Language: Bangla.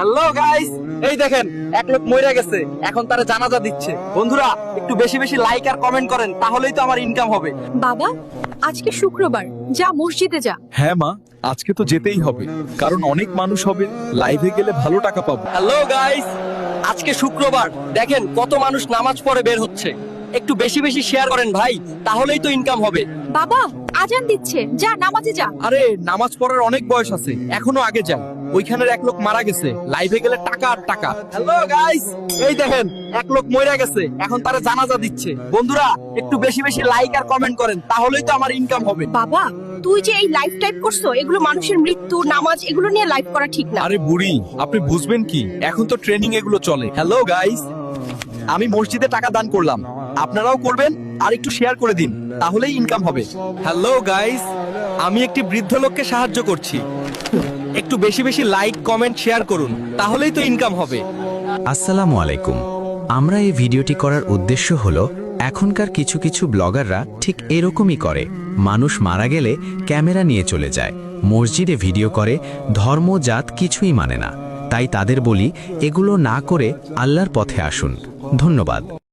হ্যালো গাইস, এই দেখেন এক লোক মরে গেছে, এখন তারা জানাজা দিচ্ছে। বন্ধুরা একটু বেশি বেশি লাইক আর কমেন্ট করেন, তাহলেই তো আমার ইনকাম হবে। বাবা, আজকে শুক্রবার, যা মসজিদে যা। হ্যাঁ মা, আজকে তো যেতেই হবে, কারণ অনেক মানুষ হবে, লাইভে গেলে ভালো টাকা পাবো। হ্যালো গাইস, আজকে শুক্রবার, দেখেন কত মানুষ নামাজ পড়ে বের হচ্ছে। একটু বেশি বেশি শেয়ার করেন ভাই, তাহলেই তো ইনকাম হবে। বাবা, আজান দিচ্ছে, যা নামাজে যা। আরে নামাজ পড়ার অনেক বয়স আছে, এখনো আগে যাই। ওইখানের এক লোক মারা গেছে, লাইভে গেলে টাকা আর টাকা। হ্যালো গাইস, এই দেখেন এক লোক মরে গেছে, এখন তারা জানাজা দিচ্ছে। বন্ধুরা একটু বেশি বেশি লাইক আর কমেন্ট করেন, তাহলেই তো আমার ইনকাম হবে। বাবা, তুই যে এই লাইভ টাইপ করছো, এগুলো মানুষের মৃত্যু, নামাজ এগুলো নিয়ে লাইভ করা ঠিক না। আরে বুড়ি, আপনি বুঝবেন কি, এখন তো ট্রেনিং এগুলো চলে। হ্যালো গাইস, আমি মসজিদে টাকা দান করলাম, আপনারাও করবেন আর একটু শেয়ার করে দিন, তাহলেই ইনকাম হবে। হ্যালো গাইস, আমি একটি বৃদ্ধ লোককে সাহায্য করছি, একটু বেশি বেশি লাইক কমেন্ট শেয়ার করুন, তাহলেই তো ইনকাম হবে। আসসালামু আলাইকুম। আমরা এই ভিডিওটি করার উদ্দেশ্য হলো, এখনকার কিছু কিছু ব্লগাররা ঠিক এরকমই করে। মানুষ মারা গেলে ক্যামেরা নিয়ে চলে যায়, মসজিদে ভিডিও করে, ধর্ম জাত কিছুই মানে না। তাই তাদের বলি, এগুলো না করে আল্লাহর পথে আসুন। ধন্যবাদ।